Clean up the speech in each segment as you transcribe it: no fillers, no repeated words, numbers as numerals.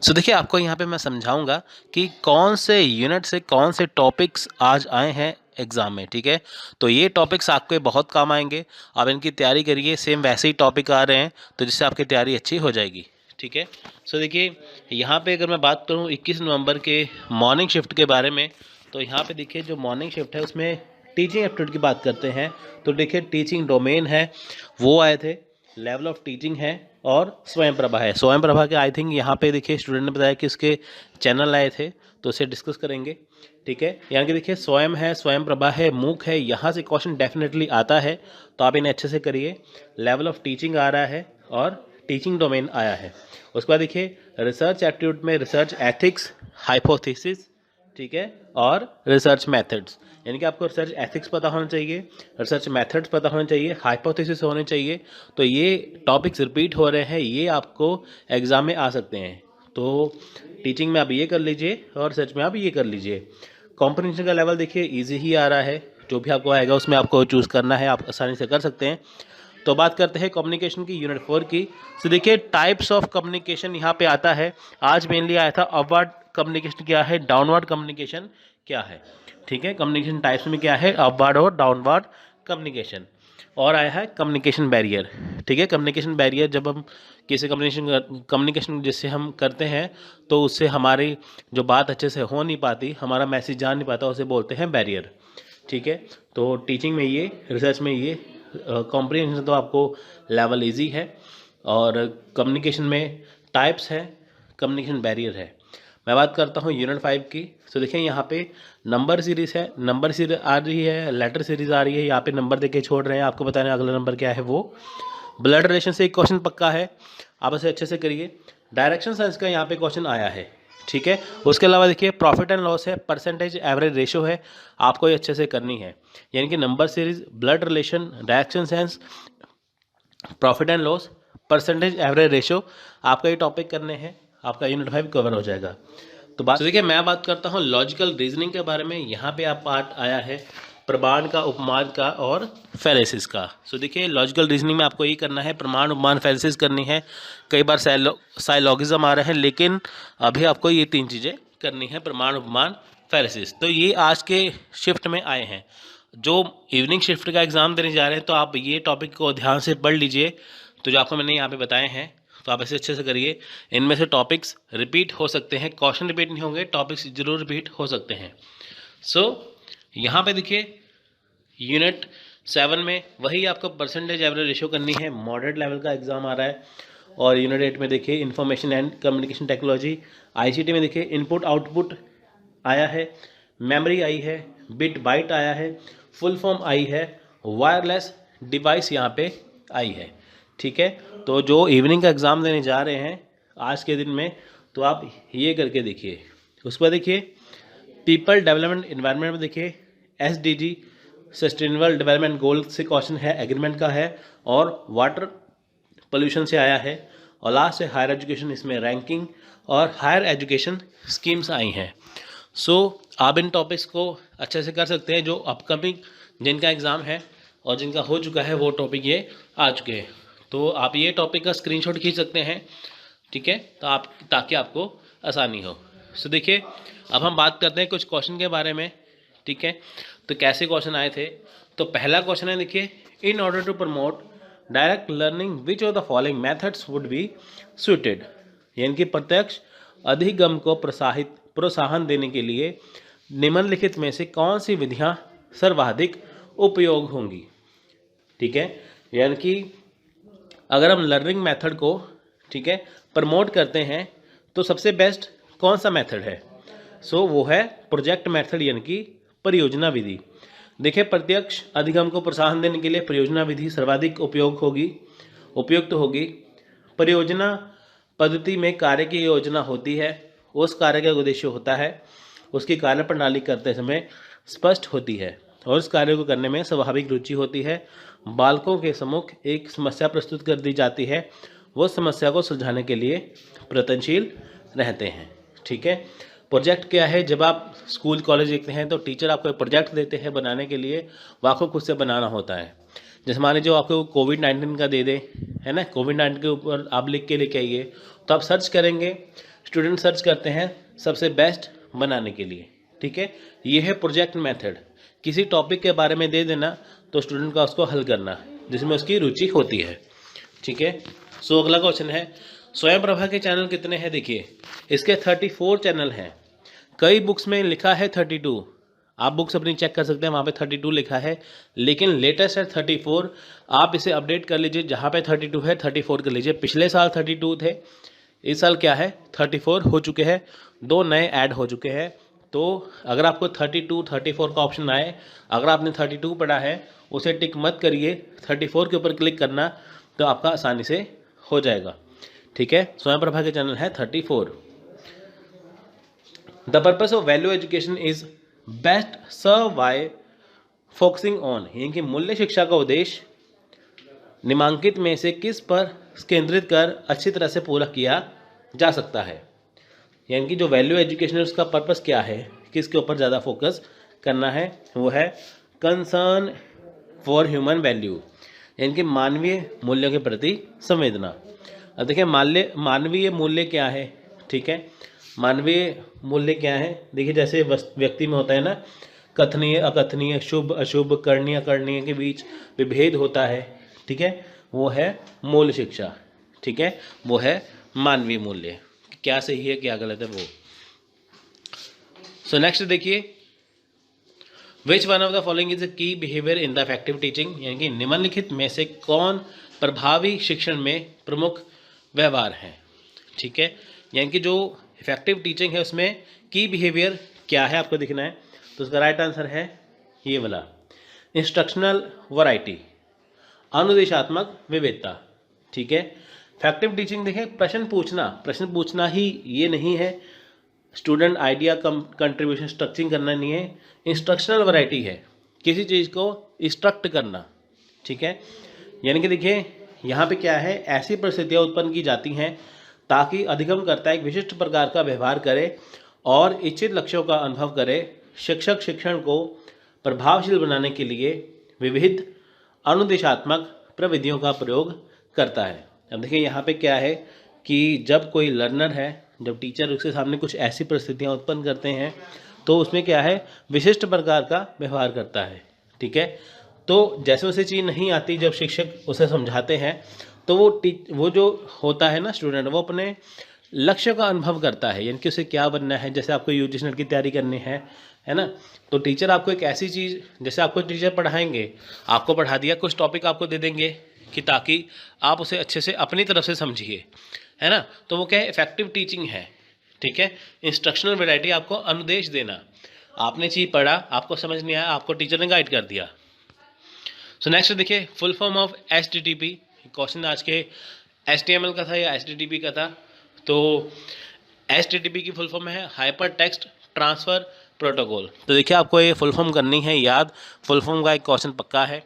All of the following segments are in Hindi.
सो देखिए, आपको यहाँ पे मैं समझाऊँगा कि कौन से यूनिट से कौन से टॉपिक्स आज आए हैं एग्ज़ाम में, ठीक है? तो ये टॉपिक्स आपके बहुत काम आएँगे, आप इनकी तैयारी करिए, सेम वैसे ही टॉपिक आ रहे हैं, तो जिससे आपकी तैयारी अच्छी हो जाएगी, ठीक है? सो देखिए, यहाँ पे अगर मैं बात करूँ 21 नवंबर के मॉर्निंग शिफ्ट के बारे में, तो यहाँ पे देखिए जो मॉर्निंग शिफ्ट है उसमें टीचिंग एप्टीट्यूड की बात करते हैं, तो देखिए टीचिंग डोमेन है, वो आए थे, लेवल ऑफ टीचिंग है और स्वयं प्रभा है। स्वयं प्रभा के आई थिंक यहाँ पे देखिए स्टूडेंट ने बताया कि उसके चैनल आए थे, तो उसे डिस्कस करेंगे, ठीक है? यानी कि देखिए स्वयं है, स्वयं प्रभा है, मूक है, यहाँ से क्वेश्चन डेफिनेटली आता है, तो आप इन्हें अच्छे से करिए। लेवल ऑफ टीचिंग आ रहा है और टीचिंग डोमेन आया है। उसके बाद देखिए रिसर्च एप्टीट्यूड में रिसर्च एथिक्स, हाइपोथेसिस, ठीक है, और रिसर्च मेथड्स, यानी कि आपको रिसर्च एथिक्स पता होना चाहिए, रिसर्च मेथड्स पता होने चाहिए, हाइपोथेसिस होने चाहिए। तो ये टॉपिक्स रिपीट हो रहे हैं, ये आपको एग्ज़ाम में आ सकते हैं। तो टीचिंग में आप ये कर लीजिए और रिसर्च में आप ये कर लीजिए। कॉम्प्रिहेंशन का लेवल देखिए ईजी ही आ रहा है, जो भी आपको आएगा उसमें आपको चूज़ करना है, आप आसानी से कर सकते हैं। तो बात करते हैं कम्युनिकेशन की यूनिट 4 की। तो देखिए टाइप्स ऑफ कम्युनिकेशन यहाँ पे आता है। आज मेनली आया था अपवर्ड कम्युनिकेशन क्या है, डाउनवर्ड कम्युनिकेशन क्या है, ठीक है? कम्युनिकेशन टाइप्स में क्या है, अपवर्ड और डाउनवर्ड कम्युनिकेशन। और आया है कम्युनिकेशन बैरियर, ठीक है? कम्युनिकेशन बैरियर जब हम किसी कम्युनिकेशन जिससे हम करते हैं, तो उससे हमारी जो बात अच्छे से हो नहीं पाती, हमारा मैसेज जा नहीं पाता, उसे बोलते हैं बैरियर, ठीक है? तो टीचिंग में ये, रिसर्च में ये, कॉम्प्रिहेंशन तो आपको लेवल इजी है, और कम्युनिकेशन में टाइप्स है, कम्युनिकेशन बैरियर है। मैं बात करता हूँ यूनिट 5 की। तो देखिए यहाँ पे नंबर सीरीज़ है, नंबर सीरीज आ रही है, लेटर सीरीज़ आ रही है, यहाँ पे नंबर देके छोड़ रहे हैं, आपको बताना अगला नंबर क्या है वो। ब्लड रिलेशन से एक क्वेश्चन पक्का है, आप इसे अच्छे से करिए। डायरेक्शन साइंस का यहाँ पे क्वेश्चन आया है, ठीक है? उसके अलावा देखिए प्रॉफिट एंड लॉस है, परसेंटेज एवरेज रेशो है, आपको ये अच्छे से करनी है। यानी कि number series, blood relation, direction science, profit and loss, percentage average ratio, आपका ये टॉपिक करने हैं, आपका यूनिट 5 कवर हो जाएगा। तो देखिए मैं बात करता हूँ लॉजिकल रीजनिंग के बारे में। यहाँ पे आप पार्ट आया है प्रमाण का, उपमान का और फेरेसिस का। सो देखिए लॉजिकल रीजनिंग में आपको ये करना है, प्रमाण, उपमान, फेरेसिस करनी है। कई बार साइलॉगिज्म आ रहे हैं, लेकिन अभी आपको ये 3 चीज़ें करनी है, प्रमाण, उपमान, फेरेसिस। तो ये आज के शिफ्ट में आए हैं। जो इवनिंग शिफ्ट का एग्ज़ाम देने जा रहे हैं, तो आप ये टॉपिक को ध्यान से पढ़ लीजिए। तो जो आपको मैंने यहाँ पे बताए हैं, तो आप ऐसे अच्छे से करिए। इनमें से टॉपिक्स रिपीट हो सकते हैं, क्वेश्चन रिपीट नहीं होंगे, टॉपिक्स जरूर रिपीट हो सकते हैं। सो यहाँ पे देखिए यूनिट 7 में वही आपको परसेंटेज एवरेज रेशियो करनी है, मॉडरेट लेवल का एग्जाम आ रहा है। और यूनिट 8 में देखिए information and communication technology, ICT में देखिए इनपुट आउटपुट आया है, मेमोरी आई है, बिट बाइट आया है, फुल फॉर्म आई है, वायरलेस डिवाइस यहाँ पे आई है, ठीक है? तो जो इवनिंग का एग्ज़ाम देने जा रहे हैं आज के दिन में, तो आप ये करके देखिए। उसके बाद देखिए पीपल डेवलपमेंट इन्वायरमेंट में देखिए एसडीजी, सस्टेनेबल डेवलपमेंट गोल से क्वेश्चन है, एग्रीमेंट का है, और वाटर पोल्यूशन से आया है। और लास्ट है हायर एजुकेशन, इसमें रैंकिंग और हायर एजुकेशन स्कीम्स आई हैं। सो आप इन टॉपिक्स को अच्छे से कर सकते हैं। जो अपकमिंग जिनका एग्ज़ाम है और जिनका हो चुका है, वो टॉपिक ये आ चुके हैं। तो आप ये टॉपिक का स्क्रीनशॉट खींच सकते हैं, ठीक है? तो आप, ताकि आपको आसानी हो। सो देखिए अब हम बात करते हैं कुछ क्वेश्चन के बारे में, ठीक है? तो कैसे क्वेश्चन आए थे? तो पहला क्वेश्चन है देखिए, in order to promote direct learning which of the following methods would be suited, यानी कि प्रत्यक्ष अधिगम को प्रोत्साहन देने के लिए निम्नलिखित में से कौन सी विधियां सर्वाधिक उपयोग होंगी, ठीक है? यानी कि अगर हम लर्निंग मेथड को, ठीक है, प्रमोट करते हैं, तो सबसे बेस्ट कौन सा मेथड है? सो वो है प्रोजेक्ट मेथड, यानी कि परियोजना विधि। देखिए प्रत्यक्ष अधिगम को प्रोत्साहन देने के लिए परियोजना विधि सर्वाधिक उपयुक्त होगी। परियोजना पद्धति में कार्य की योजना होती है, उस कार्य का उद्देश्य होता है, उसकी कार्य प्रणाली करते समय स्पष्ट होती है, और उस कार्य को करने में स्वाभाविक रुचि होती है। बालकों के सम्मुख एक समस्या प्रस्तुत कर दी जाती है, वो समस्या को सुलझाने के लिए प्रयत्नशील रहते हैं, ठीक है? प्रोजेक्ट क्या है? जब आप स्कूल कॉलेज देखते हैं, तो टीचर आपको एक प्रोजेक्ट देते हैं बनाने के लिए, वो आपको खुद से बनाना होता है, जैसे मान लीजिए आपको कोविड-19 का दे दे, है ना, कोविड-19 के ऊपर आप लिख के लेके आइए, तो आप सर्च करेंगे, स्टूडेंट सर्च करते हैं सबसे बेस्ट बनाने के लिए, ठीक है। ये है प्रोजेक्ट मेथड, किसी टॉपिक के बारे में दे देना तो स्टूडेंट का उसको हल करना जिसमें उसकी रुचि होती है, ठीक है। सो अगला क्वेश्चन है, स्वयं प्रभा के चैनल कितने हैं? देखिए इसके 34 चैनल हैं, कई बुक्स में लिखा है 32, आप बुक्स अपनी चेक कर सकते हैं, वहाँ पे 32 लिखा है, लेकिन लेटेस्ट है 34। आप इसे अपडेट कर लीजिए, जहाँ पे 32 है 34 कर लीजिए। पिछले साल 32 थे, इस साल क्या है 34 हो चुके हैं, 2 नए ऐड हो चुके हैं। तो अगर आपको 32, 34 का ऑप्शन आए, अगर आपने 32 पढ़ा है उसे टिक मत करिए, 34 के ऊपर क्लिक करना, तो आपका आसानी से हो जाएगा, ठीक है। स्वयं प्रभा के चैनल है 34। The purpose of value education is best serve by focusing on, यानी कि मूल्य शिक्षा का उद्देश्य निम्नलिखित में से किस पर केंद्रित कर अच्छी तरह से पूरा किया जा सकता है। यानी कि जो वैल्यू एजुकेशन है उसका पर्पस क्या है, किसके ऊपर ज़्यादा फोकस करना है, वो है कंसर्न फॉर ह्यूमन वैल्यू, यानी कि मानवीय मूल्यों के प्रति संवेदना। अब देखिए मानवीय मूल्य क्या है, ठीक है। मानवीय मूल्य क्या है, देखिए जैसे व्यक्ति में होता है ना, कथनीय अकथनीय, शुभ अशुभ, करणीय अकरणीय के बीच विभेद होता है, ठीक है, वो है मूल्य शिक्षा, ठीक है, वो है मानवीय मूल्य, क्या सही है क्या गलत है वो। सो नेक्स्ट देखिए, which one of the following is a key behaviour in the effective teaching, यानी कि निम्नलिखित में से कौन प्रभावी शिक्षण में प्रमुख व्यवहार है, ठीक है। यानी कि जो इफेक्टिव टीचिंग है उसमें की बिहेवियर क्या है आपको दिखना है, तो उसका राइट आंसर है ये वाला, इंस्ट्रक्शनल वैरायटी, अनुदेशात्मक विविधता, ठीक है। इफेक्टिव टीचिंग देखें, प्रश्न पूछना ही ये नहीं है, स्टूडेंट आइडिया कंट्रीब्यूशन स्ट्रक्चरिंग करना नहीं है, इंस्ट्रक्शनल वैरायटी है, किसी चीज़ को इंस्ट्रक्ट करना, ठीक है। यानी कि देखिए यहाँ पे क्या है, ऐसी परिस्थितियाँ उत्पन्न की जाती हैं ताकि अधिगमकर्ता एक विशिष्ट प्रकार का व्यवहार करे और इच्छित लक्ष्यों का अनुभव करे। शिक्षक शिक्षण को प्रभावशील बनाने के लिए विविध अनुदेशात्मक प्रविधियों का प्रयोग करता है। अब देखिए यहाँ पे क्या है कि जब कोई लर्नर है, जब टीचर उसके सामने कुछ ऐसी परिस्थितियाँ उत्पन्न करते हैं तो उसमें क्या है, विशिष्ट प्रकार का व्यवहार करता है, ठीक है। तो जैसे उसे चीज़ नहीं आती, जब शिक्षक उसे समझाते हैं तो वो जो होता है ना स्टूडेंट, वो अपने लक्ष्य का अनुभव करता है, यानी कि उसे क्या बनना है। जैसे आपको यूजीसी नेट की तैयारी करनी है ना, तो टीचर आपको एक ऐसी चीज़, जैसे आपको टीचर पढ़ाएंगे, आपको पढ़ा दिया, कुछ टॉपिक आपको दे देंगे कि ताकि आप उसे अच्छे से अपनी तरफ से समझिए, है ना, तो वो क्या है, इफेक्टिव टीचिंग है, ठीक है। इंस्ट्रक्शनल वैरायटी, आपको अनुदेश देना, आपने चीज़ पढ़ा, आपको समझ नहीं आया, आपको टीचर ने गाइड कर दिया। सो नेक्स्ट देखिए, full form of HTTP, question आज के HTML का था या HTTP का था, तो HTTP की फुल फॉर्म है हाइपर टेक्स्ट ट्रांसफ़र प्रोटोकॉल। तो देखिए आपको ये फुल फॉर्म करनी है याद, फुल फॉर्म का एक क्वेश्चन पक्का है,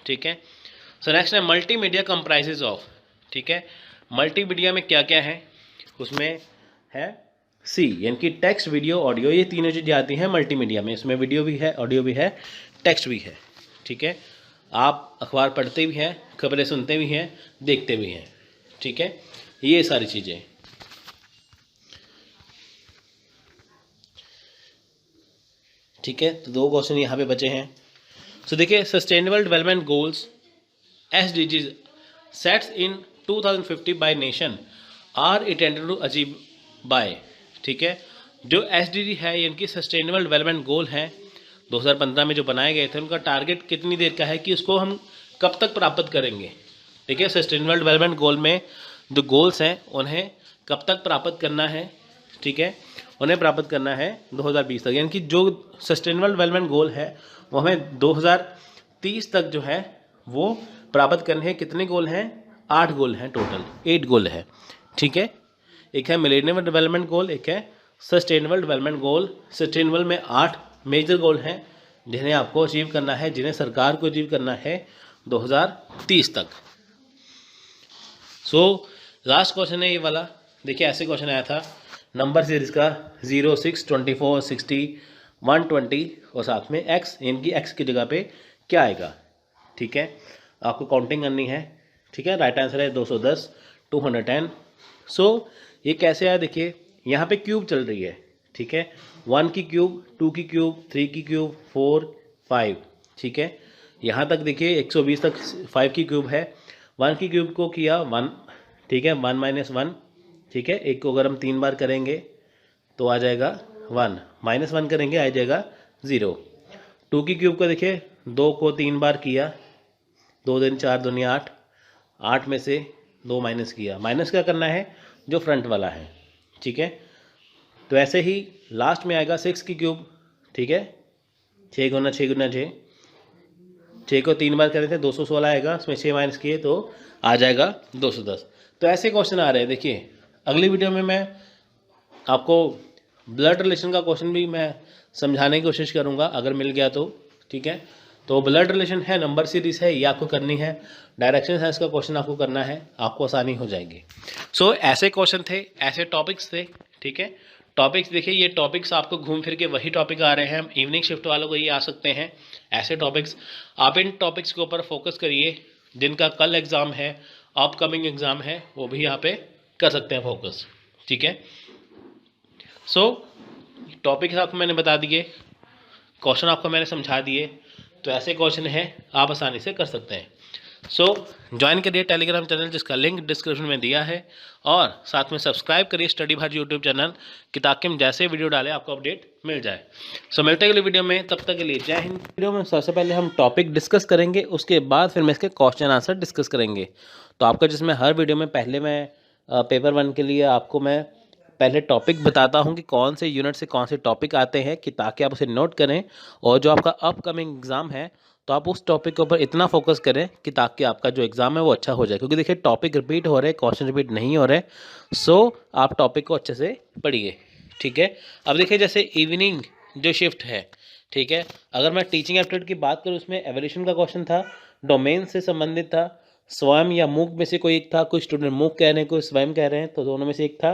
ठीक है। सो नेक्स्ट है मल्टीमीडिया कंप्राइजेज ऑफ, ठीक है। मल्टीमीडिया में क्या क्या है, उसमें है C, यानी कि टेक्स्ट वीडियो ऑडियो, ये तीनों चीज़ें आती हैं मल्टीमीडिया में। इसमें वीडियो भी है, ऑडियो भी है, टेक्स्ट भी है, ठीक है। आप अखबार पढ़ते भी हैं, खबरें सुनते भी हैं, देखते भी हैं, ठीक है, ये सारी चीज़ें, ठीक है। तो 2 क्वेश्चन यहाँ पे बचे हैं। सो देखिए, sustainable development goals SDGs sets in 2050 by nation are intended to achieve by, ठीक है। जो SDG है, यानी कि सस्टेनेबल डेवलपमेंट गोल हैं 2015 में जो बनाए गए थे, उनका टारगेट कितनी देर का है कि उसको हम कब तक प्राप्त करेंगे, ठीक है। सस्टेनेबल डेवलपमेंट गोल में जो गोल्स हैं उन्हें कब तक प्राप्त करना है, ठीक है, उन्हें प्राप्त करना है 2020 तक। यानी कि जो सस्टेनेबल डेवलपमेंट गोल है वो हमें 2030 तक जो है वो प्राप्त करने हैं। कितने गोल हैं, 8 गोल हैं, टोटल 8 गोल है, ठीक है। एक है मिलेनियम डेवलपमेंट गोल, एक है सस्टेनेबल डेवलपमेंट गोल। सस्टेनेबल में 8 मेजर गोल हैं जिन्हें आपको अचीव करना है, जिन्हें सरकार को अचीव करना है 2030 तक। सो लास्ट क्वेश्चन है ये वाला। देखिए ऐसे क्वेश्चन आया था, नंबर सीरीज का 0, 6, 24, 60, 120 और साथ में x, यानी कि x की जगह पे क्या आएगा, ठीक है। आपको काउंटिंग करनी है, ठीक है। राइट आंसर है 210, 210। सो ये कैसे आया, देखिए यहाँ पे क्यूब चल रही है, ठीक है। 1 की क्यूब, 2 की क्यूब, 3 की क्यूब, 4, 5, ठीक है। यहाँ तक देखिए 120 तक 5 की क्यूब है। 1 की क्यूब को किया 1, ठीक है, 1 - 1, ठीक है। एक को अगर हम 3 बार करेंगे तो आ जाएगा 1, -1 करेंगे आ जाएगा 0। 2 की क्यूब को देखिए 2 को 3 बार किया, 2 दिन 4 दुनिया 8, 8 में से 2 माइनस किया, माइनस क्या करना है, जो फ्रंट वाला है, ठीक है। तो ऐसे ही लास्ट में आएगा 6 की क्यूब, ठीक है। 6 गुना 6 गुना 6, 6 को 3 बार करें थे 216 आएगा, उसमें 6 माइनस किए तो आ जाएगा 210। तो ऐसे क्वेश्चन आ रहे हैं। देखिए अगली वीडियो में मैं आपको ब्लड रिलेशन का क्वेश्चन भी मैं समझाने की कोशिश करूंगा अगर मिल गया तो, ठीक है। तो ब्लड रिलेशन है, नंबर सीरीज है, ये आपको करनी है। डायरेक्शन साइंस का क्वेश्चन आपको करना है, आपको आसानी हो जाएगी। सो ऐसे क्वेश्चन थे, ऐसे टॉपिक्स थे, ठीक है। टॉपिक्स देखिए, ये टॉपिक्स आपको घूम फिर के वही टॉपिक आ रहे हैं, इवनिंग शिफ्ट वालों को ये आ सकते हैं ऐसे टॉपिक्स। आप इन टॉपिक्स के ऊपर फोकस करिए, जिनका कल एग्ज़ाम है, अपकमिंग एग्ज़ाम है, वो भी यहाँ पे कर सकते हैं फोकस, ठीक है। सो टॉपिक्स आपको मैंने बता दिए, क्वेश्चन आपको मैंने समझा दिए, तो ऐसे क्वेश्चन हैं आप आसानी से कर सकते हैं। सो ज्वाइन करिए टेलीग्राम चैनल, जिसका लिंक डिस्क्रिप्शन में दिया है, और साथ में सब्सक्राइब करिए स्टडी भार यूट्यूब चैनल कि ताकि हम जैसे वीडियो डालें आपको अपडेट मिल जाए। सो मिलते हैं अगली वीडियो में, तब तक के लिए जय हिंद। वीडियो में सबसे पहले हम टॉपिक डिस्कस करेंगे, उसके बाद फिर मैं इसके क्वेश्चन आंसर डिस्कस करेंगे। तो आपका जिसमें हर वीडियो में पहले मैं पेपर 1 के लिए आपको मैं पहले टॉपिक बताता हूं कि कौन से यूनिट से कौन से टॉपिक आते हैं, कि ताकि आप उसे नोट करें, और जो आपका अपकमिंग एग्ज़ाम है तो आप उस टॉपिक के ऊपर इतना फोकस करें कि ताकि आपका जो एग्ज़ाम है वो अच्छा हो जाए। क्योंकि देखिए टॉपिक रिपीट हो रहे, क्वेश्चन रिपीट नहीं हो रहे। सो आप टॉपिक को अच्छे से पढ़िए, ठीक है। अब देखिए जैसे इवनिंग जो शिफ्ट है, ठीक है, अगर मैं टीचिंग एप्टीट्यूड की बात करूँ, उसमें एवोल्यूशन का क्वेश्चन था, डोमेन से संबंधित था, स्वयं या मूक में से कोई एक था, कुछ स्टूडेंट मूक कह रहे हैं, कोई स्वयं कह रहे हैं, तो दोनों में से एक था।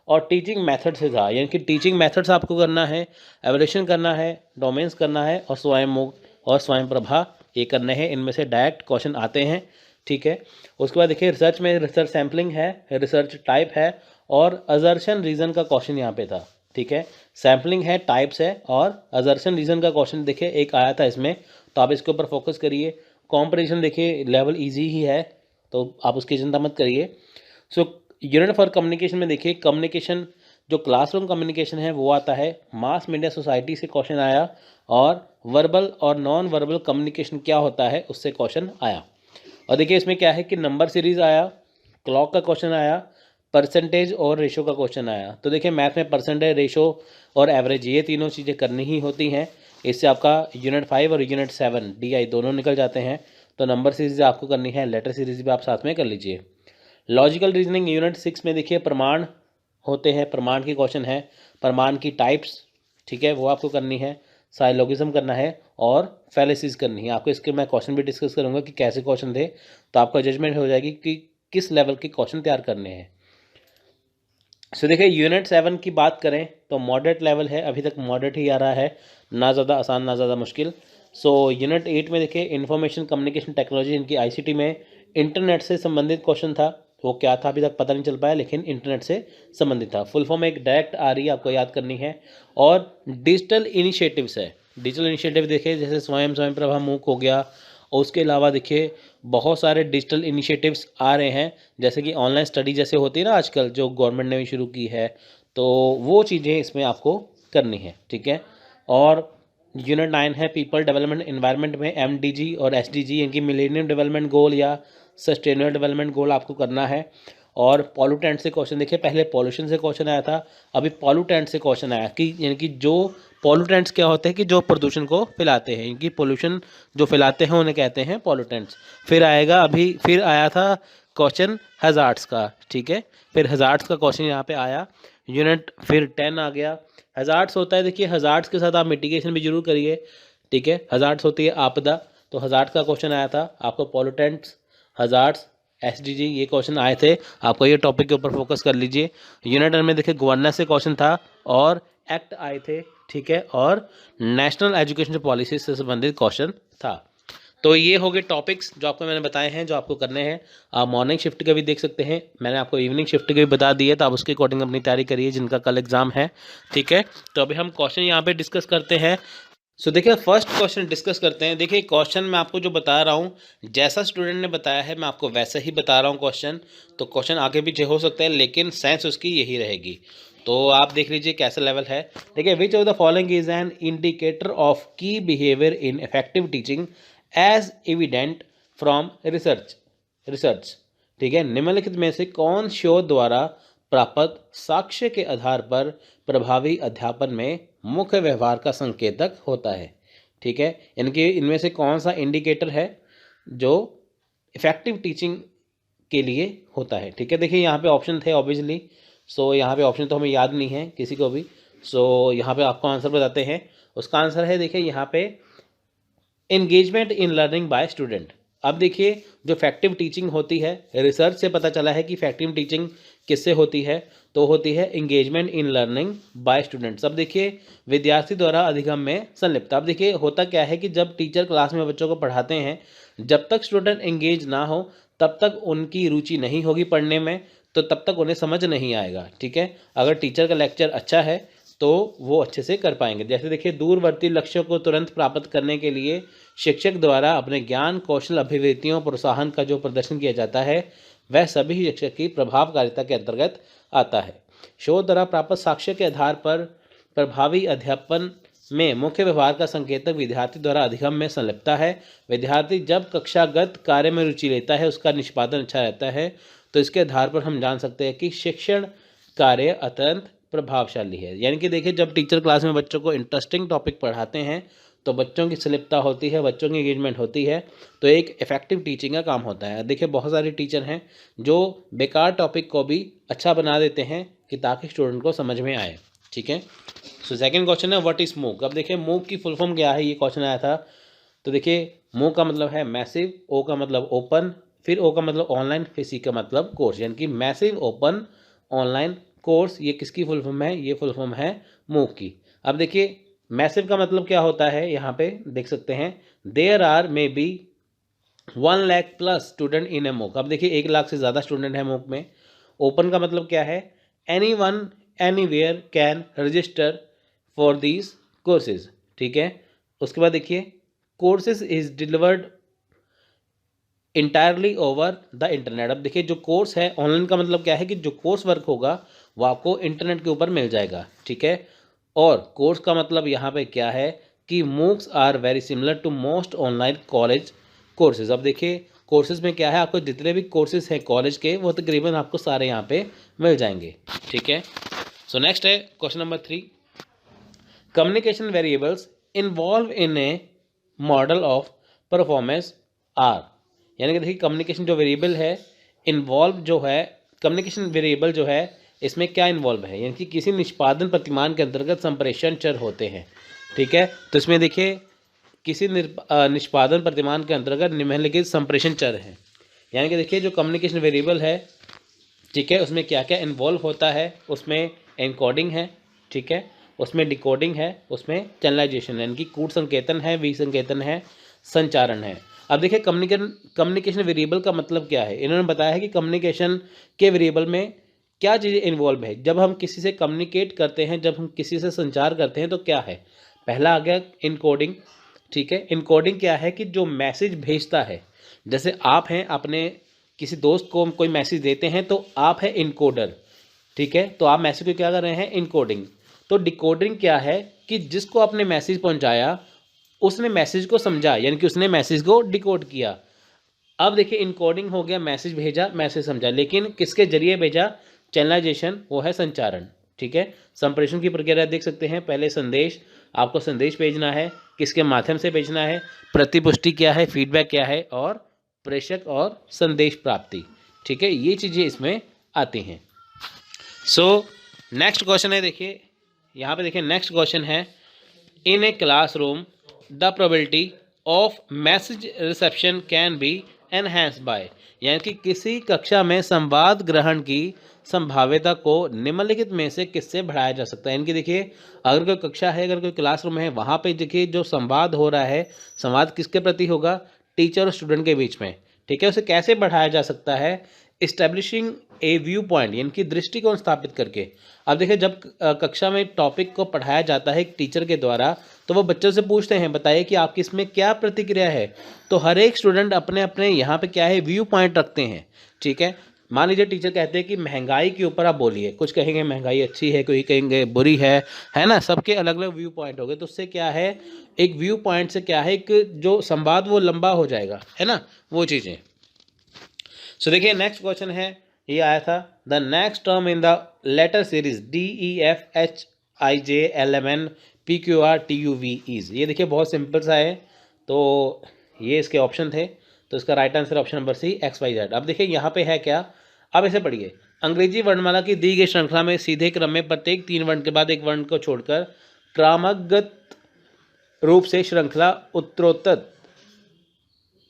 और टीचिंग मेथड से था, यानी कि टीचिंग मेथड्स आपको करना है, एवोल्यूशन करना है, डोमेन्स करना है, और स्वयं मूक और स्वयं प्रभा ये करने हैं। इनमें से डायरेक्ट क्वेश्चन आते हैं, ठीक है। उसके बाद देखिए रिसर्च में रिसर्च सैम्पलिंग है, रिसर्च टाइप है, और अजर्शन रीजन का क्वेश्चन यहाँ पे था, ठीक है। सैम्पलिंग है, टाइप्स है, और अजर्शन रीजन का क्वेश्चन देखिए एक आया था इसमें, तो आप इसके ऊपर फोकस करिए। कॉम्परिजन देखिए लेवल ईजी ही है, तो आप उसकी चिंता मत करिए। सो यूनिट फॉर कम्युनिकेशन में देखिए कम्युनिकेशन जो क्लासरूम कम्युनिकेशन है वो आता है, मास मीडिया सोसाइटी से क्वेश्चन आया, और वर्बल और नॉन वर्बल कम्युनिकेशन क्या होता है उससे क्वेश्चन आया। और देखिए इसमें क्या है कि नंबर सीरीज आया, क्लॉक का क्वेश्चन आया, परसेंटेज और रेशो का क्वेश्चन आया। तो देखिए मैथ में परसेंटेज, रेशो और एवरेज ये तीनों चीज़ें करनी ही होती हैं। इससे आपका यूनिट 5 और यूनिट 7 DI दोनों निकल जाते हैं। तो नंबर सीरीज आपको करनी है, लेटर सीरीज भी आप साथ में कर लीजिए। लॉजिकल रीजनिंग यूनिट 6 में देखिए प्रमाण होते हैं, प्रमाण के क्वेश्चन है, प्रमाण की टाइप्स, ठीक है, वो आपको करनी है। साइलोगिज्म करना है और फैलेसीज करनी है आपको। इसके मैं क्वेश्चन भी डिस्कस करूंगा कि कैसे क्वेश्चन थे, तो आपका जजमेंट हो जाएगी कि किस लेवल के क्वेश्चन तैयार करने हैं। सो देखिए यूनिट 7 की बात करें तो मॉडरेट लेवल है, अभी तक मॉडरेट ही आ रहा है, ना ज़्यादा आसान ना ज़्यादा मुश्किल। सो यूनिट 8 में देखिए इंफॉर्मेशन कम्युनिकेशन टेक्नोलॉजी, इनकी ICT में इंटरनेट से संबंधित क्वेश्चन था। वो क्या था अभी तक पता नहीं चल पाया, लेकिन इंटरनेट से संबंधित था। फुल फॉर्म एक डायरेक्ट आ रही है, आपको याद करनी है। और डिजिटल इनिशिएटिव्स है, डिजिटल इनिशिएटिव देखिए जैसे स्वयं प्रभा मूक हो गया, और उसके अलावा देखिए बहुत सारे डिजिटल इनिशिएटिव्स आ रहे हैं, जैसे कि ऑनलाइन स्टडी जैसे होती है ना आजकल, जो गवर्नमेंट ने भी शुरू की है, तो वो चीज़ें इसमें आपको करनी है, ठीक है। और यूनिट 9 है पीपल डेवलपमेंट एनवायरनमेंट में MDG और SDG, इनकी मिलेनियम डेवलपमेंट गोल या सस्टेनेबल डेवलपमेंट गोल आपको करना है। और पॉल्यूटेंट से क्वेश्चन देखिए, पहले पॉल्यूशन से क्वेश्चन आया था, अभी पॉल्यूटेंट से क्वेश्चन आया कि यानी कि जो पॉल्यूटेंट्स क्या होते हैं कि जो प्रदूषण को फैलाते हैं, इनकी पोल्यूशन जो फैलाते हैं उन्हें कहते हैं पॉल्यूटेंट्स। फिर आएगा, अभी फिर आया था क्वेश्चन हजार्ड्स का, ठीक है, फिर हजार्ड्स का क्वेश्चन यहाँ पे आया। यूनिट फिर 10 आ गया, हजार्ड्स होता है। देखिए हजार्ड्स के साथ आप मिटिगेशन भी जरूर करिए, ठीक है। हजार्ड्स होती है आपदा, तो हजार्ड्स का क्वेश्चन आया था आपको, पॉल्यूटेंट्स, हजार्ड्स, SDG ये क्वेश्चन आए थे, आपको ये टॉपिक के ऊपर फोकस कर लीजिए। यूनिट 10 में देखिए गवर्नेंस से क्वेश्चन था, और एक्ट आए थे, ठीक है, और नेशनल एजुकेशन पॉलिसी से संबंधित क्वेश्चन था। तो ये हो गए टॉपिक्स जो आपको मैंने बताए हैं, जो आपको करने हैं। आप मॉर्निंग शिफ्ट के भी देख सकते हैं, मैंने आपको इवनिंग शिफ्ट के भी बता दिए, तो आप उसके अकॉर्डिंग अपनी तैयारी करिए जिनका कल एग्जाम है, ठीक है। तो अभी हम क्वेश्चन यहाँ पे डिस्कस करते हैं। सो देखिए फर्स्ट क्वेश्चन डिस्कस करते हैं। देखिए क्वेश्चन मैं आपको जो बता रहा हूँ, जैसा स्टूडेंट ने बताया है मैं आपको वैसे ही बता रहा हूँ क्वेश्चन। तो क्वेश्चन आगे पीछे हो सकता है, लेकिन सेंस उसकी यही रहेगी। तो आप देख लीजिए कैसा लेवल है। देखिए which of the following is an indicator of key behaviour in effective teaching as evident from research. ठीक है, निम्नलिखित में से कौन शोध द्वारा प्राप्त साक्ष्य के आधार पर प्रभावी अध्यापन में मुख्य व्यवहार का संकेतक होता है। ठीक है, इनमें से कौन सा इंडिकेटर है जो इफेक्टिव टीचिंग के लिए होता है। ठीक है, देखिए यहाँ पे ऑप्शन थे ऑब्वियसली। सो यहाँ पे ऑप्शन तो हमें याद नहीं है किसी को भी। सो यहाँ पे आपको आंसर बताते हैं। उसका आंसर है, देखिए यहाँ पे engagement in learning by student. अब देखिए जो इफेक्टिव टीचिंग होती है, रिसर्च से पता चला है कि इफेक्टिव टीचिंग किससे होती है, तो होती है engagement in learning by students. अब देखिए विद्यार्थी द्वारा अधिगम में संलिप्त। अब देखिए होता क्या है कि जब टीचर क्लास में बच्चों को पढ़ाते हैं, जब तक स्टूडेंट एंगेज ना हो तब तक उनकी रुचि नहीं होगी पढ़ने में, तो तब तक उन्हें समझ नहीं आएगा। ठीक है, अगर टीचर का लेक्चर अच्छा है तो वो अच्छे से कर पाएंगे। जैसे देखिए दूरवर्ती लक्ष्यों को तुरंत प्राप्त करने के लिए शिक्षक द्वारा अपने ज्ञान कौशल अभिव्यक्तियों प्रोत्साहन का जो प्रदर्शन किया जाता है, वह सभी शिक्षक की प्रभावकारिता के अंतर्गत आता है। शोध द्वारा प्राप्त साक्ष्य के आधार पर प्रभावी अध्यापन में मुख्य व्यवहार का संकेतक विद्यार्थी द्वारा अधिगम में संलिप्तता है। विद्यार्थी जब कक्षागत कार्य में रुचि लेता है, उसका निष्पादन अच्छा रहता है, तो इसके आधार पर हम जान सकते हैं कि शिक्षण कार्य अत्यंत प्रभावशाली है। यानी कि देखिए जब टीचर क्लास में बच्चों को इंटरेस्टिंग टॉपिक पढ़ाते हैं तो बच्चों की संलिप्तता होती है, बच्चों की एंगेजमेंट होती है, तो एक इफेक्टिव टीचिंग का काम होता है। देखिए बहुत सारे टीचर हैं जो बेकार टॉपिक को भी अच्छा बना देते हैं कि ताकि स्टूडेंट को समझ में आए। ठीक है, सो सेकंड क्वेश्चन है व्हाट इज मूक। अब देखिए मूक की फुल फॉर्म क्या है, ये क्वेश्चन आया था। तो देखिए मूक का मतलब है मैसिव, ओ का मतलब ओपन, फिर ओ का मतलब ऑनलाइन, फिर सी का मतलब कोर्स, यानी कि मैसिव ओपन ऑनलाइन कोर्स। ये किसकी फुल फॉर्म है, ये फुल फॉर्म है मूक की। अब देखिए मैसिव का मतलब क्या होता है, यहाँ पे देख सकते हैं there are may be 1 lakh plus student in a MOOC. अब देखिए 1 लाख से ज़्यादा स्टूडेंट है मूक में। ओपन का मतलब क्या है, any one anywhere can register for these courses. ठीक है, उसके बाद देखिए courses is delivered entirely over the internet. अब देखिए जो कोर्स है, ऑनलाइन का मतलब क्या है कि जो कोर्स वर्क होगा वो आपको इंटरनेट के ऊपर मिल जाएगा। ठीक है, और कोर्स का मतलब यहाँ पे क्या है कि MOOCs are very similar to most online college courses. अब देखिए कोर्सेज में क्या है, आपको जितने भी कोर्सेज हैं कॉलेज के वो तकरीबन आपको सारे यहाँ पे मिल जाएंगे। ठीक है, सो नेक्स्ट है question number 3। Communication variables involve in a model of performance are. यानी कि देखिए कम्युनिकेशन जो वेरिएबल है इन्वॉल्व जो है, कम्युनिकेशन वेरिएबल जो है इसमें क्या इन्वॉल्व है, यानी कि किसी निष्पादन प्रतिमान के अंतर्गत संप्रेषण चर होते हैं। ठीक है, तो इसमें देखिए किसी निष्पादन प्रतिमान के अंतर्गत निम्नलिखित संप्रेषण चर हैं। यानी कि देखिए जो कम्युनिकेशन वेरिएबल है, ठीक है, उसमें क्या क्या इन्वॉल्व होता है, उसमें एनकोडिंग है, ठीक है, उसमें डिकोडिंग है, उसमें चैनलाइजेशन यानी कि कूट संकेतन है, विसंकेतन है, संचारण है। अब देखिए कम्युनिकेशन वेरिएबल का मतलब क्या है, इन्होंने बताया है कि कम्युनिकेशन के वेरिएबल में क्या चीज़ें इन्वॉल्व है। जब हम किसी से कम्युनिकेट करते हैं, जब हम किसी से संचार करते हैं तो क्या है, पहला आ गया इनकोडिंग। ठीक है, इनकोडिंग क्या है कि जो मैसेज भेजता है, जैसे आप हैं अपने किसी दोस्त को कोई मैसेज देते हैं तो आप है इनकोडर। ठीक है, तो आप मैसेज को क्या कर रहे हैं, इनकोडिंग। तो डिकोडिंग क्या है कि जिसको आपने मैसेज पहुंचाया उसने मैसेज को समझा, यानी कि उसने मैसेज को डिकोड किया। अब देखिए इनकोडिंग हो गया, मैसेज भेजा, मैसेज समझा, लेकिन किसके जरिए भेजा, चैनलाइजेशन, वो है संचारण। ठीक है, संप्रेषण की प्रक्रिया देख सकते हैं, पहले संदेश, आपको संदेश भेजना है, किसके माध्यम से भेजना है, प्रतिपुष्टि क्या है, फीडबैक क्या है, और प्रेषक और संदेश प्राप्ति। ठीक है, ये चीज़ें इसमें आती हैं। सो नेक्स्ट क्वेश्चन है, देखिए यहाँ पे देखिए नेक्स्ट क्वेश्चन है, in a classroom the probability of message reception can be enhance by. यानी कि किसी कक्षा में संवाद ग्रहण की संभाव्यता को निम्नलिखित में से किससे बढ़ाया जा सकता है। इनकी देखिए अगर कोई कक्षा है, अगर कोई क्लासरूम है, वहाँ पे देखिए जो संवाद हो रहा है, संवाद किसके प्रति होगा, टीचर और स्टूडेंट के बीच में, ठीक है, उसे कैसे बढ़ाया जा सकता है, इस्टेब्लिशिंग ए व्यू पॉइंट यानी कि दृष्टिकोण स्थापित करके। अब देखिए जब कक्षा में टॉपिक को पढ़ाया जाता है एक टीचर के द्वारा, तो वो बच्चों से पूछते हैं बताइए कि आपकी इसमें क्या प्रतिक्रिया है। तो हर एक स्टूडेंट अपने अपने यहाँ पे क्या है व्यू पॉइंट रखते हैं, ठीक है। मान लीजिए टीचर कहते हैं कि महंगाई के ऊपर आप बोलिए, कुछ कहेंगे महंगाई अच्छी है, कोई कहेंगे बुरी है ना, सबके अलग अलग व्यू पॉइंट हो गए। तो उससे क्या है, एक व्यू पॉइंट से क्या है, एक जो संवाद वो लंबा हो जाएगा, है ना, वो चीज़ें। सो देखिए नेक्स्ट क्वेश्चन है, ये आया था, the next term in the letter series DEFHIJLMNPQRTUV is. ये देखिए बहुत सिंपल सा है, तो ये इसके ऑप्शन थे, तो इसका right answer option number C XYZ। अब देखिए यहाँ पे है क्या, अब इसे पढ़िए, अंग्रेजी वर्णमाला की दी गई श्रृंखला में सीधे क्रम में प्रत्येक 3 वर्ण के बाद एक वर्ण को छोड़कर क्रमगत रूप से श्रृंखला उत्तरोत्तर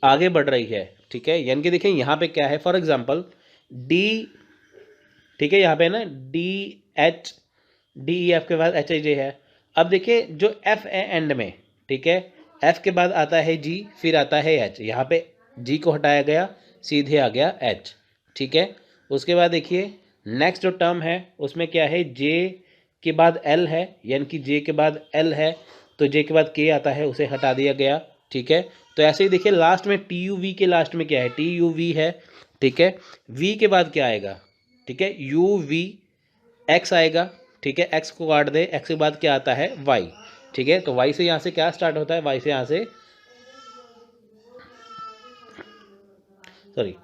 आगे बढ़ रही है, ठीक है। यानी कि देखिए यहाँ पे क्या है, फॉर एग्जांपल डी, ठीक है, यहाँ पे ना DEF के बाद HIJ है। अब देखिए जो F है एंड में, ठीक है, F के बाद आता है G, फिर आता है H, यहाँ पे G को हटाया गया, सीधे आ गया H, ठीक है। उसके बाद देखिए नेक्स्ट जो टर्म है उसमें क्या है, J के बाद L है, यानी कि J के बाद L है, तो J के बाद K आता है, उसे हटा दिया गया, ठीक है। तो ऐसे ही देखिए लास्ट में TUV के लास्ट में क्या है, TUV है, ठीक है। V के बाद क्या आएगा, ठीक है, UV, X आएगा, ठीक है, X को काट दे, X के बाद क्या आता है Y, ठीक है। तो Y से यहाँ से क्या स्टार्ट होता है, Y से यहाँ से सॉरी,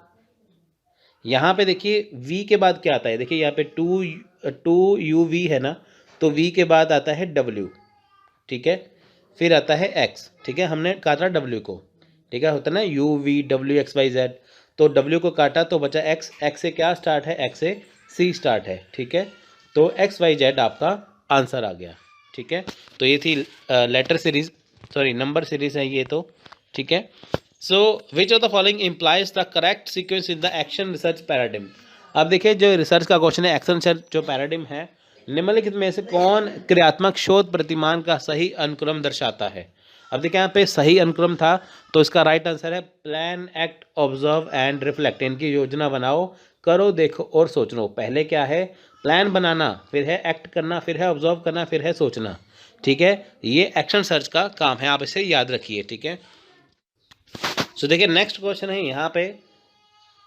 यहाँ पे देखिए V के बाद क्या आता है, देखिए यहाँ पे 2UV है ना, तो V के बाद आता है W, ठीक है, फिर आता है X, ठीक है, हमने काटा W को, ठीक है, होता है ना UVWXYZ, तो W को काटा तो बचा X, X से क्या स्टार्ट है, X से C स्टार्ट है, ठीक है। तो XYZ आपका आंसर आ गया, ठीक है। तो ये थी letter series, sorry number series है ये तो, ठीक है। So which of the following implies the correct sequence in the action research paradigm. अब देखिए जो रिसर्च का क्वेश्चन है, एक्शन रिसर्च जो पैराडिम है, निम्नलिखित में से कौन क्रियात्मक शोध प्रतिमान का सही अनुक्रम दर्शाता है। अब देखिए यहाँ पे सही अनुक्रम था, तो इसका राइट आंसर है plan, act, observe and reflect. इनकी योजना बनाओ, करो, देखो और सोचो। पहले क्या है, प्लान बनाना, फिर है एक्ट करना, फिर है ऑब्जर्व करना, फिर है सोचना, ठीक है। ये एक्शन सर्च का काम है, आप इसे याद रखिए, ठीक है। सो देखिए नेक्स्ट क्वेश्चन है यहाँ पे,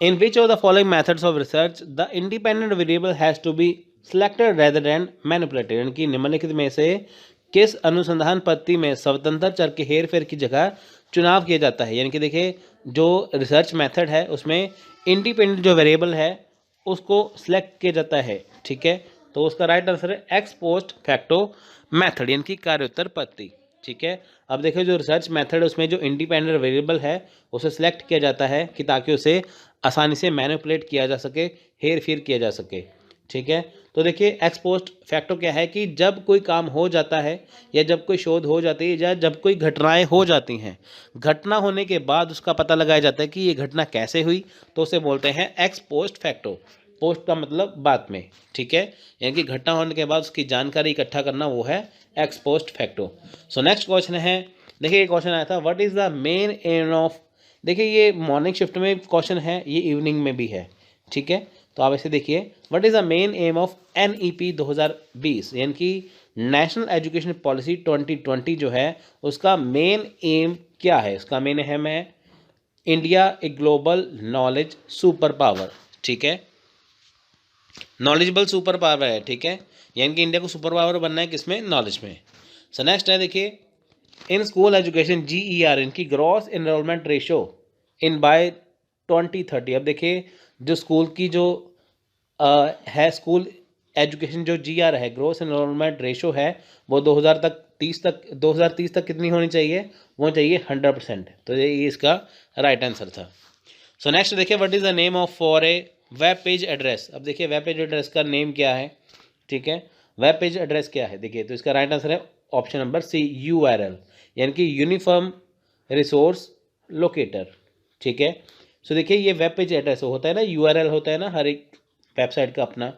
in which of the following methods of research the independent variable has to be selected rather than manipulated. यानी कि निम्नलिखित में से किस अनुसंधान पद्धति में स्वतंत्र चर के हेर फेर की जगह चुनाव किया जाता है। यानी कि देखिए जो रिसर्च मेथड है उसमें इंडिपेंडेंट जो वेरिएबल है उसको सिलेक्ट किया जाता है, ठीक है। तो उसका राइट आंसर है एक्स पोस्ट फैक्टो मेथड, यानी कि कार्योत्तर पद्धति, ठीक है। अब देखिए जो रिसर्च मेथड है उसमें जो इंडिपेंडेंट वेरिएबल है उसे सिलेक्ट किया जाता है कि ताकि उसे आसानी से मैनिपुलेट किया जा सके, हेर फेर किया जा सके, ठीक है। तो देखिए एक्स पोस्ट फैक्टो क्या है कि जब कोई काम हो जाता है या जब कोई शोध हो जाती है या जब कोई घटनाएं हो जाती हैं, घटना होने के बाद उसका पता लगाया जाता है कि ये घटना कैसे हुई, तो उसे बोलते हैं एक्स पोस्ट फैक्टो। पोस्ट का मतलब बाद में, ठीक है, यानी कि घटना होने के बाद उसकी जानकारी इकट्ठा करना, वो है x post facto. So next question है, देखिए ये क्वेश्चन आया था, what is the main M of. देखिए ये मॉर्निंग शिफ्ट में क्वेश्चन है, ये इवनिंग में भी है, ठीक है। तो आप ऐसे देखिए, what is the main M of NEP 2020, यानी कि नेशनल एजुकेशन पॉलिसी 2020 जो है उसका मेन एम क्या है। उसका मेन एम है India a global knowledge super power, ठीक है, नॉलेजेबल सुपर पावर है, ठीक है, यानी कि इंडिया को सुपर पावर बनना है किसमें, नॉलेज में। सो नेक्स्ट है देखिए, इन स्कूल एजुकेशन GER इनकी gross enrolment ratio in by 2030। अब देखिए जो स्कूल की जो है स्कूल एजुकेशन जो GR है, ग्रॉस एनरोलमेंट रेशो है, वो 2030 तक कितनी होनी चाहिए, वो चाहिए 100%। तो ये इसका राइट आंसर था। सो नेक्स्ट देखिए, what is the name of for a web page address. अब देखिए वेब पेज एड्रेस का नेम क्या है, ठीक है, वेब पेज एड्रेस क्या है, देखिए तो इसका राइट आंसर है ऑप्शन नंबर C URL, यानी कि यूनिफॉर्म रिसोर्स लोकेटर, ठीक है। सो देखिए ये वेब पेज एड्रेस होता है ना, URL होता है ना हर एक वेबसाइट का अपना,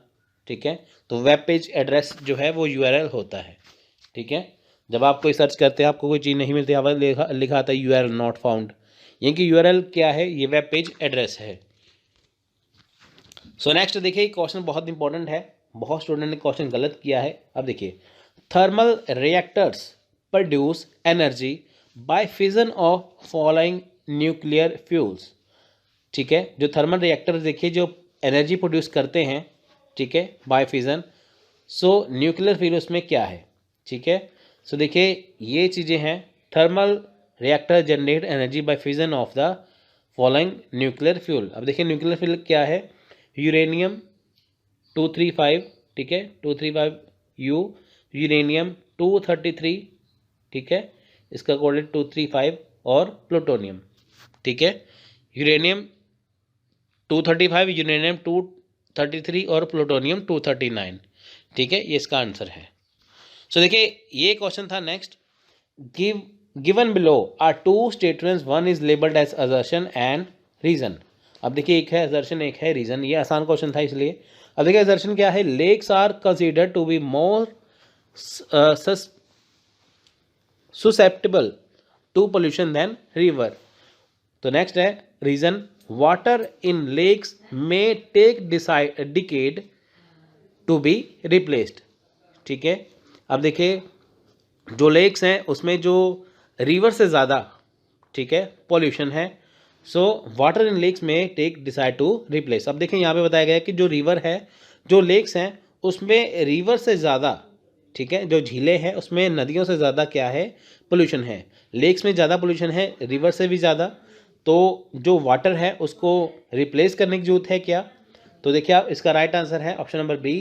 ठीक है। तो वेब पेज एड्रेस जो है वो URL होता है, ठीक है। जब आप कोई सर्च करते हैं, आपको कोई चीज़ नहीं मिलती, लिखा आता है URL नॉट फाउंड, यानी कि यूआरएल क्या है, ये वेब पेज एड्रेस है। सो नेक्स्ट देखिए क्वेश्चन बहुत इंपॉर्टेंट है, बहुत स्टूडेंट ने क्वेश्चन गलत किया है। अब देखिए, thermal reactors produce energy by fission of following nuclear fuels. ठीक है, जो थर्मल रिएक्टर देखिए जो एनर्जी प्रोड्यूस करते हैं, ठीक है, by fission. So nuclear fuel उसमें क्या है, ठीक है। सो देखिए ये चीज़ें हैं, thermal reactor generate energy by fission of the following nuclear fuel. अब देखिए न्यूक्लियर फ्यूल क्या है, यूरेनियम 235, ठीक है, 235 यू, यूरेनियम 233, ठीक है, इसका कोऑर्डिनेट 235, और प्लूटोनियम, ठीक है, यूरेनियम 235, यूरेनियम 233 और प्लूटोनियम 239, ठीक है, ये इसका आंसर है। सो देखिए ये क्वेश्चन था। Next, given below are two statements, one is labelled as assertion and reason. अब देखिए एक है असर्शन, एक है रीजन, ये आसान क्वेश्चन था इसलिए। अब देखिए असर्शन क्या है, lakes are considered to be more susceptible to pollution than river। तो नेक्स्ट है रीजन, वाटर इन लेक्स में take decade to be replaced, ठीक है। अब देखिए जो लेक्स हैं उसमें जो रिवर से ज़्यादा, ठीक है, पॉल्यूशन है, सो वाटर इन लेक्स में टेक डिसाइड टू रिप्लेस। अब देखें यहाँ पे बताया गया है कि जो रिवर है, जो लेक्स हैं उसमें रिवर से ज़्यादा, ठीक है, जो झीलें हैं उसमें नदियों से ज़्यादा क्या है, पोल्यूशन है। लेक्स में ज़्यादा पोल्यूशन है, रिवर से भी ज़्यादा, तो जो वाटर है उसको रिप्लेस करने की जरूरत है क्या। तो देखिए आप इसका राइट आंसर है option number B,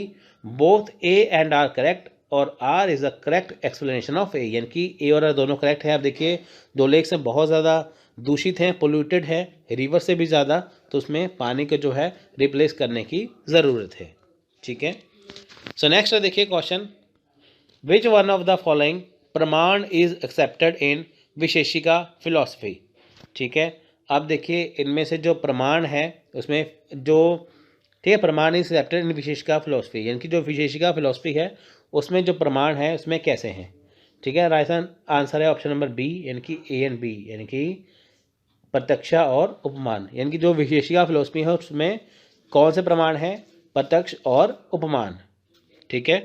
both A and R correct, और R is a correct explanation of A, यानी कि ए और आर दोनों करेक्ट है। आप देखिए दो लेक्स हैं बहुत ज़्यादा दूषित हैं, पोल्यूटेड है, रिवर से भी ज़्यादा, तो उसमें पानी को जो है रिप्लेस करने की ज़रूरत है, ठीक है। सो नेक्स्ट देखिए question, which one of the following प्रमाण इज एक्सेप्टेड इन विशेषिका फिलॉसफी, ठीक है। अब देखिए इनमें से जो प्रमाण है उसमें जो, ठीक है, प्रमाण इज एक्सेप्टेड इन विशेषिका फिलॉसफी, यानी कि जो विशेषिका फिलॉसफी है उसमें जो प्रमाण है उसमें कैसे हैं, ठीक है। राइट आंसर है ऑप्शन नंबर बी, यानी कि ए एंड बी, यानी कि प्रत्यक्षा और उपमान। यानी कि जो विशेषिका फिलॉसफी है उसमें कौन से प्रमाण हैं, प्रत्यक्ष और उपमान, ठीक है।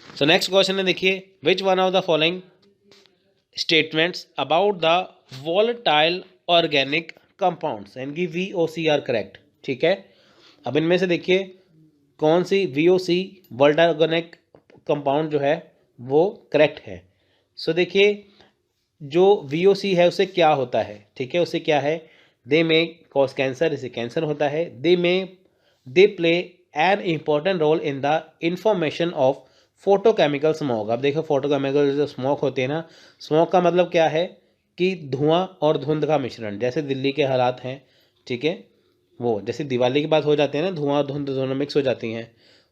सो नेक्स्ट क्वेश्चन है देखिए, which one of the following statements about the volatile organic compounds, यानी कि VOC आर करेक्ट, ठीक है। अब इनमें से देखिए कौन सी VOC वोलेटाइल ऑर्गेनिक कंपाउंड जो है वो करेक्ट है। सो देखिए जो VOC है उससे क्या होता है, ठीक है, उससे क्या है, दे में कॉज कैंसर, इससे कैंसर होता है। They play an important role in the information of photochemical smoke. अब देखो फोटोकेमिकल जो स्मोक होते हैं ना, स्मोक का मतलब क्या है कि धुआं और धुंध का मिश्रण, जैसे दिल्ली के हालात हैं, ठीक है, वो जैसे दिवाली के बाद हो जाते हैं ना, धुआं और धुंध दोनों मिक्स हो जाती हैं,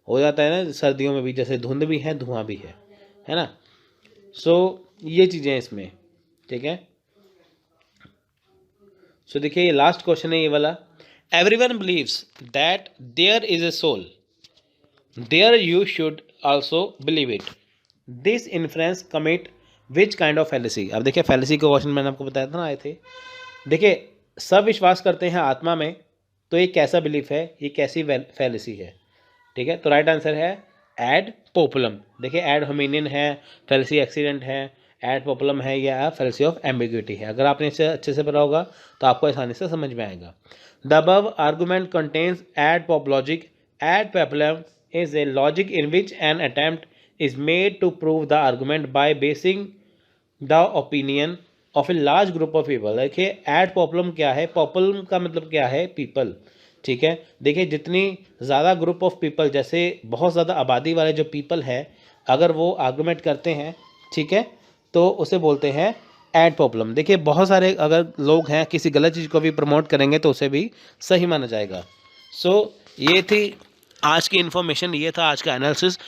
हो जाता है ना सर्दियों में भी, जैसे धुंध भी है धुआं भी है ना। सो ये चीज़ें इसमें, ठीक है। सो देखिए ये लास्ट क्वेश्चन है ये वाला, everyone believes that there is a soul, there you should also believe it, this influence commit which kind of fallacy. अब देखिए फैलेसी के क्वेश्चन मैंने आपको बताया था ना, आए थे। देखिए सब विश्वास करते हैं आत्मा में, तो ये कैसा बिलीफ है, ये कैसी फैलेसी है, ठीक है। तो राइट आंसर है एड पोपुलम। देखिए एड होमिनियन है, फैलेसी एक्सीडेंट है, एड पोपुलम है, या फैलेसी ऑफ एम्बिग्विटी है। अगर आपने इसे अच्छे से पढ़ा होगा तो आपको आसानी से समझ में आएगा। The above argument contains ad pop logic, ad populum is a logic in which an attempt is made to prove the argument by basing the opinion of a large group of people। देखिए एड पॉपुलम क्या है, पॉपुलम का मतलब क्या है, पीपल, ठीक है। देखिए जितनी ज़्यादा ग्रुप ऑफ पीपल, जैसे बहुत ज़्यादा आबादी वाले जो पीपल है, अगर वो आर्गूमेंट करते हैं, ठीक है, तो उसे बोलते हैं एड पॉपुलम। देखिए बहुत सारे अगर लोग हैं किसी गलत चीज़ को भी प्रमोट करेंगे तो उसे भी सही माना जाएगा। सो ये थी आज की इन्फॉर्मेशन, ये था आज का एनालिसिस।